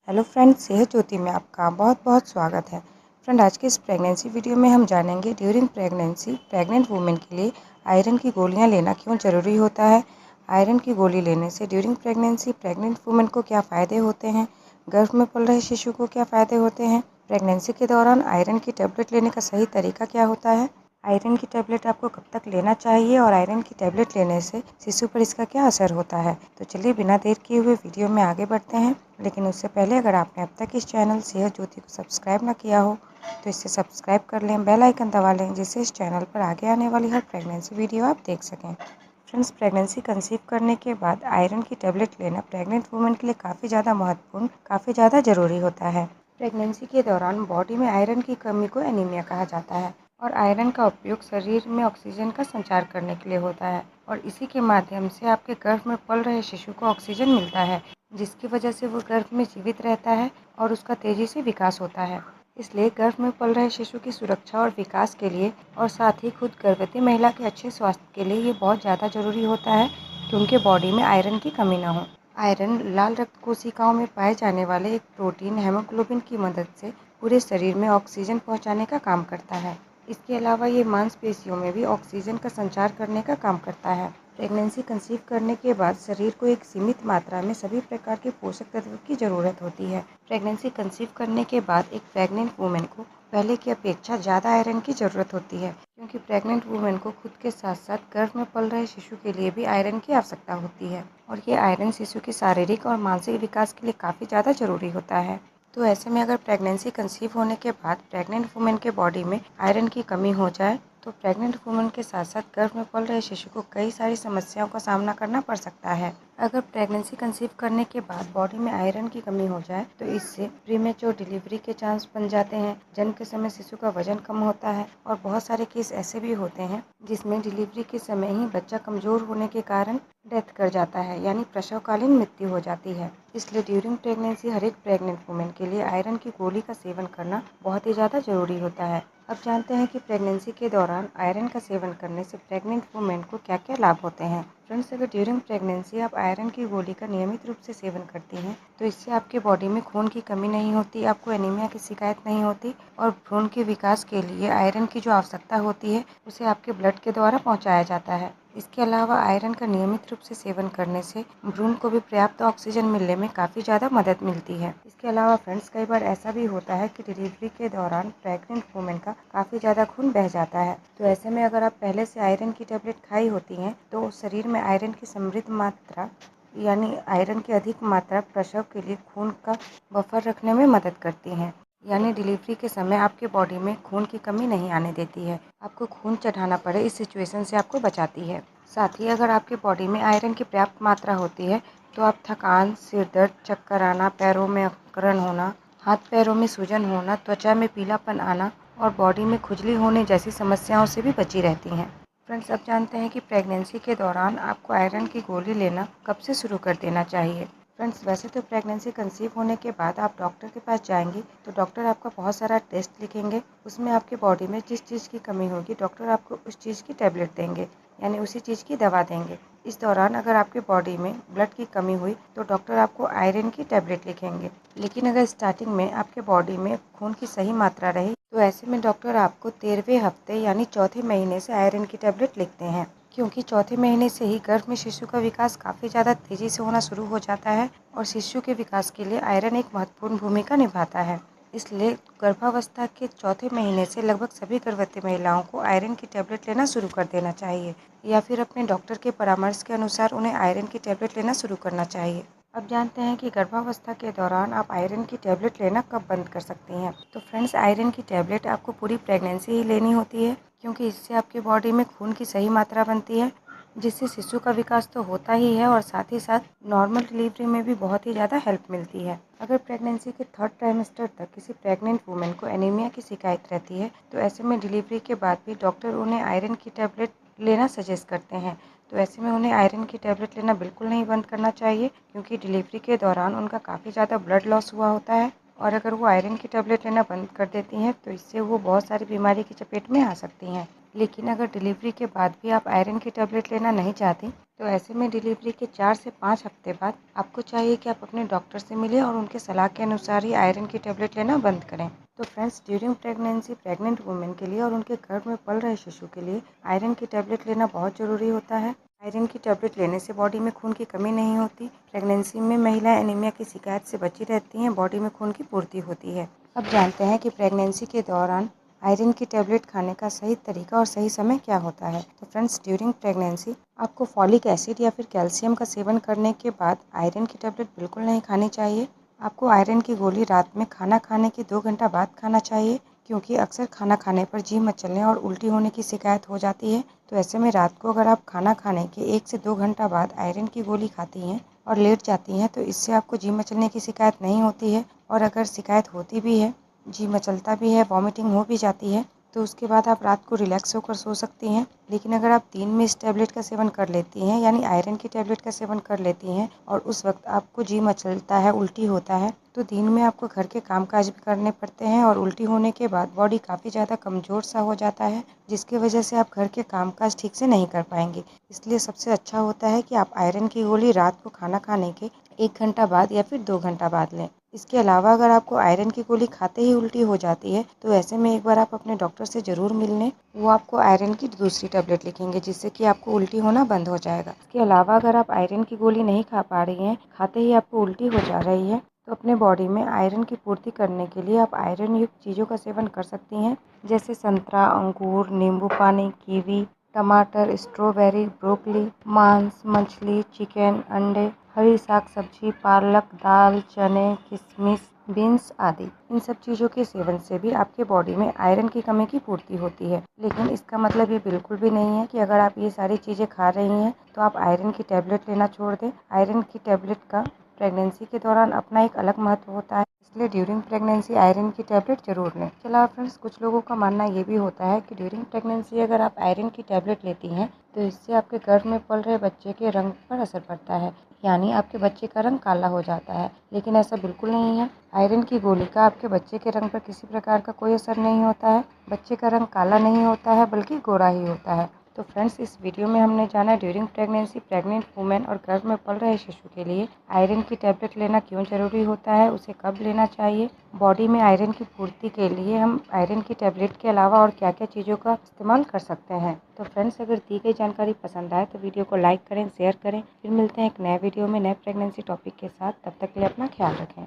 Hello friend, सेहत ज्योति में आपका बहुत बहुत स्वागत है। फ्रेंड, आज के इस प्रेगनेंसी वीडियो में हम जानेंगे ड्यूरिंग प्रेगनेंसी प्रेग्नेंट वुमेन के लिए आयरन की गोलियां लेना क्यों ज़रूरी होता है। आयरन की गोली लेने से ड्यूरिंग प्रेगनेंसी प्रेग्नेंट वुमेन को क्या फ़ायदे होते हैं, गर्भ में पल रहे शिशु को क्या फ़ायदे होते हैं, प्रेगनेंसी के दौरान आयरन की टेबलेट लेने का सही तरीका क्या होता है, आयरन की टेबलेट आपको कब तक लेना चाहिए और आयरन की टेबलेट लेने से शिशु पर इसका क्या असर होता है। तो चलिए बिना देर किए हुए वीडियो में आगे बढ़ते हैं। लेकिन उससे पहले अगर आपने अब तक इस चैनल सेहत ज्योति को सब्सक्राइब ना किया हो तो इसे सब्सक्राइब कर लें, बेल आइकन दबा लें, जिससे इस चैनल पर आगे आने वाली हर प्रेगनेंसी वीडियो आप देख सकें। फ्रेंड्स, प्रेगनेंसी कंसीव करने के बाद आयरन की टेबलेट लेना प्रेग्नेंट वुमेन के लिए काफ़ी ज़्यादा महत्वपूर्ण, काफ़ी ज़्यादा ज़रूरी होता है। प्रेगनेंसी के दौरान बॉडी में आयरन की कमी को एनीमिया कहा जाता है और आयरन का उपयोग शरीर में ऑक्सीजन का संचार करने के लिए होता है और इसी के माध्यम से आपके गर्भ में पल रहे शिशु को ऑक्सीजन मिलता है, जिसकी वजह से वो गर्भ में जीवित रहता है और उसका तेजी से विकास होता है। इसलिए गर्भ में पल रहे शिशु की सुरक्षा और विकास के लिए और साथ ही खुद गर्भवती महिला के अच्छे स्वास्थ्य के लिए ये बहुत ज़्यादा ज़रूरी होता है कि उनके बॉडी में आयरन की कमी ना हो। आयरन लाल रक्त कोशिकाओं में पाए जाने वाले एक प्रोटीन हेमोग्लोबिन की मदद से पूरे शरीर में ऑक्सीजन पहुंचाने का काम करता है। इसके अलावा ये मांसपेशियों में भी ऑक्सीजन का संचार करने का काम करता है। प्रेगनेंसी कंसीव करने के बाद शरीर को एक सीमित मात्रा में सभी प्रकार के पोषक तत्व की ज़रूरत होती है। प्रेगनेंसी कंसीव करने के बाद एक प्रेग्नेंट वुमेन को पहले की अपेक्षा ज़्यादा आयरन की ज़रूरत होती है, क्योंकि प्रेग्नेंट वुमेन को खुद के साथ साथ गर्भ में पल रहे शिशु के लिए भी आयरन की आवश्यकता होती है और ये आयरन शिशु के शारीरिक और मानसिक विकास के लिए काफ़ी ज़्यादा ज़रूरी होता है। तो ऐसे में अगर प्रेगनेंसी कंसीव होने के बाद प्रेग्नेंट वुमेन के बॉडी में आयरन की कमी हो जाए तो प्रेग्नेंट वुमेन के साथ साथ गर्भ में पल रहे शिशु को कई सारी समस्याओं का सामना करना पड़ सकता है। अगर प्रेगनेंसी कंसीव करने के बाद बॉडी में आयरन की कमी हो जाए तो इससे प्रीमेच्योर डिलीवरी के चांस बन जाते हैं, जन्म के समय शिशु का वजन कम होता है और बहुत सारे केस ऐसे भी होते हैं जिसमें डिलीवरी के समय ही बच्चा कमजोर होने के कारण डेथ कर जाता है, यानी प्रसवकालीन मृत्यु हो जाती है। इसलिए ड्यूरिंग प्रेगनेंसी हर एक प्रेग्नेंट वुमेन के लिए आयरन की गोली का सेवन करना बहुत ही ज़्यादा ज़रूरी होता है। अब जानते हैं कि प्रेगनेंसी के दौरान आयरन का सेवन करने से प्रेग्नेंट वुमेन को क्या क्या लाभ होते हैं। फ्रेंड्स, अगर ड्यूरिंग प्रेगनेंसी आप आयरन की गोली का नियमित रूप से सेवन करती हैं तो इससे आपके बॉडी में खून की कमी नहीं होती, आपको एनीमिया की शिकायत नहीं होती और भ्रूण के विकास के लिए आयरन की जो आवश्यकता होती है उसे आपके ब्लड के द्वारा पहुँचाया जाता है। इसके अलावा आयरन का नियमित रूप से सेवन करने से भ्रूण को भी पर्याप्त ऑक्सीजन मिलने में काफ़ी ज़्यादा मदद मिलती है। इसके अलावा फ्रेंड्स, कई बार ऐसा भी होता है कि डिलीवरी के दौरान प्रेग्नेंट वुमेन का काफ़ी ज़्यादा खून बह जाता है। तो ऐसे में अगर आप पहले से आयरन की टेबलेट खाई होती हैं तो शरीर में आयरन की समृद्ध मात्रा यानी आयरन की अधिक मात्रा प्रसव के लिए खून का बफर रखने में मदद करती हैं, यानी डिलीवरी के समय आपके बॉडी में खून की कमी नहीं आने देती है, आपको खून चढ़ाना पड़े इस सिचुएशन से आपको बचाती है। साथ ही अगर आपके बॉडी में आयरन की पर्याप्त मात्रा होती है तो आप थकान, सिर दर्द, चक्कर आना, पैरों में अकड़न होना, हाथ पैरों में सूजन होना, त्वचा में पीलापन आना और बॉडी में खुजली होने जैसी समस्याओं से भी बची रहती हैं। फ्रेंड्स, अब जानते हैं कि प्रेगनेंसी के दौरान आपको आयरन की गोली लेना कब से शुरू कर देना चाहिए। फ्रेंड्स, वैसे तो प्रेगनेंसी कंसीव होने के बाद आप डॉक्टर के पास जाएंगे तो डॉक्टर आपका बहुत सारा टेस्ट लिखेंगे, उसमें आपके बॉडी में जिस चीज़ की कमी होगी डॉक्टर आपको उस चीज़ की टैबलेट देंगे, यानी उसी चीज़ की दवा देंगे। इस दौरान अगर आपके बॉडी में ब्लड की कमी हुई तो डॉक्टर आपको आयरन की टैबलेट लिखेंगे। लेकिन अगर स्टार्टिंग में आपके बॉडी में खून की सही मात्रा रही तो ऐसे में डॉक्टर आपको 13वें हफ्ते यानी चौथे महीने से आयरन की टैबलेट लिखते हैं, क्योंकि चौथे महीने से ही गर्भ में शिशु का विकास काफ़ी ज़्यादा तेज़ी से होना शुरू हो जाता है और शिशु के विकास के लिए आयरन एक महत्वपूर्ण भूमिका निभाता है। इसलिए गर्भावस्था के चौथे महीने से लगभग सभी गर्भवती महिलाओं को आयरन की टैबलेट लेना शुरू कर देना चाहिए या फिर अपने डॉक्टर के परामर्श के अनुसार उन्हें आयरन की टैबलेट लेना शुरू करना चाहिए। अब जानते हैं कि गर्भावस्था के दौरान आप आयरन की टैबलेट लेना कब बंद कर सकती हैं। तो फ्रेंड्स, आयरन की टैबलेट आपको पूरी प्रेगनेंसी ही लेनी होती है, क्योंकि इससे आपके बॉडी में खून की सही मात्रा बनती है, जिससे शिशु का विकास तो होता ही है और साथ ही साथ नॉर्मल डिलीवरी में भी बहुत ही ज़्यादा हेल्प मिलती है। अगर प्रेगनेंसी के 3rd ट्राइमेस्टर तक किसी प्रेग्नेंट वुमेन को एनीमिया की शिकायत रहती है तो ऐसे में डिलीवरी के बाद भी डॉक्टर उन्हें आयरन की टैबलेट लेना सजेस्ट करते हैं। तो ऐसे में उन्हें आयरन की टैबलेट लेना बिल्कुल नहीं बंद करना चाहिए, क्योंकि डिलीवरी के दौरान उनका काफ़ी ज़्यादा ब्लड लॉस हुआ होता है और अगर वो आयरन की टैबलेट लेना बंद कर देती हैं तो इससे वो बहुत सारी बीमारी की चपेट में आ सकती हैं। लेकिन अगर डिलीवरी के बाद भी आप आयरन की टैबलेट लेना नहीं चाहती तो ऐसे में डिलीवरी के 4 से 5 हफ्ते बाद आपको चाहिए कि आप अपने डॉक्टर से मिलें और उनके सलाह के अनुसार ही आयरन की टेबलेट लेना बंद करें। तो friends, during pregnancy pregnant women के लिए और उनके गर्भ में पल रहे शिशु के लिए आयरन की टेबलेट लेना बहुत ज़रूरी होता है। आयरन की टेबलेट लेने से बॉडी में खून की कमी नहीं होती। प्रेगनेंसी में महिलाएं एनीमिया की शिकायत से बची रहती हैं, बॉडी में खून की पूर्ति होती है। अब जानते हैं कि प्रेगनेंसी के दौरान आयरन की टेबलेट खाने का सही तरीका और सही समय क्या होता है। तो फ्रेंड्स, ड्यूरिंग प्रेगनेंसी आपको फॉलिक एसिड या फिर कैल्शियम का सेवन करने के बाद आयरन की टेबलेट बिल्कुल नहीं खानी चाहिए। आपको आयरन की गोली रात में खाना खाने के 2 घंटा बाद खाना चाहिए, क्योंकि अक्सर खाना खाने पर जी मचलने और उल्टी होने की शिकायत हो जाती है। तो ऐसे में रात को अगर आप खाना खाने के 1 से 2 घंटा बाद आयरन की गोली खाती हैं और लेट जाती हैं तो इससे आपको जी मचलने की शिकायत नहीं होती है। और अगर शिकायत होती भी है, जी मचलता भी है, वॉमिटिंग हो भी जाती है, तो उसके बाद आप रात को रिलैक्स होकर सो सकती हैं। लेकिन अगर आप दिन में इस टैबलेट का सेवन कर लेती हैं, यानी आयरन की टैबलेट का सेवन कर लेती हैं और उस वक्त आपको जी मचलता है, उल्टी होता है, तो दिन में आपको घर के कामकाज भी करने पड़ते हैं और उल्टी होने के बाद बॉडी काफ़ी ज़्यादा कमज़ोर सा हो जाता है, जिसकी वजह से आप घर के कामकाज ठीक से नहीं कर पाएंगे। इसलिए सबसे अच्छा होता है कि आप आयरन की गोली रात को खाना खाने के 1 घंटा बाद या फिर 2 घंटा बाद लें। इसके अलावा अगर आपको आयरन की गोली खाते ही उल्टी हो जाती है तो ऐसे में एक बार आप अपने डॉक्टर से ज़रूर मिल लें। वो आपको आयरन की दूसरी टैबलेट लिखेंगे, जिससे कि आपको उल्टी होना बंद हो जाएगा। इसके अलावा अगर आप आयरन की गोली नहीं खा पा रही हैं, खाते ही आपको उल्टी हो जा रही है, तो अपने बॉडी में आयरन की पूर्ति करने के लिए आप आयरन युक्त चीज़ों का सेवन कर सकती हैं, जैसे संतरा, अंगूर, नींबू पानी, कीवी, टमाटर, स्ट्रॉबेरी, ब्रोकली, मांस, मछली, चिकन, अंडे, हरी साग सब्जी, पालक, दाल, चने, किशमिश, बीन्स आदि। इन सब चीज़ों के सेवन से भी आपके बॉडी में आयरन की कमी की पूर्ति होती है। लेकिन इसका मतलब ये बिल्कुल भी नहीं है कि अगर आप ये सारी चीज़ें खा रही हैं तो आप आयरन की टैबलेट लेना छोड़ दें। आयरन की टैबलेट का प्रेगनेंसी के दौरान अपना एक अलग महत्व होता है, इसलिए ड्यूरिंग प्रेगनेंसी आयरन की टैबलेट जरूर लें। चला फ्रेंड्स, कुछ लोगों का मानना ये भी होता है कि ड्यूरिंग प्रेगनेंसी अगर आप आयरन की टैबलेट लेती हैं तो इससे आपके गर्भ में पल रहे बच्चे के रंग पर असर पड़ता है, यानी आपके बच्चे का रंग काला हो जाता है। लेकिन ऐसा बिल्कुल नहीं है। आयरन की गोली का आपके बच्चे के रंग पर किसी प्रकार का कोई असर नहीं होता है। बच्चे का रंग काला नहीं होता है, बल्कि गोरा ही होता है। तो फ्रेंड्स, इस वीडियो में हमने जाना ड्यूरिंग प्रेगनेंसी प्रेग्नेंट वुमेन और गर्भ में पल रहे शिशु के लिए आयरन की टैबलेट लेना क्यों जरूरी होता है, उसे कब लेना चाहिए, बॉडी में आयरन की पूर्ति के लिए हम आयरन की टैबलेट के अलावा और क्या क्या चीज़ों का इस्तेमाल कर सकते हैं। तो फ्रेंड्स, अगर दी गई जानकारी पसंद आए तो वीडियो को लाइक करें, शेयर करें। फिर मिलते हैं एक नए वीडियो में नए प्रेगनेंसी टॉपिक के साथ। तब तक के लिए अपना ख्याल रखें।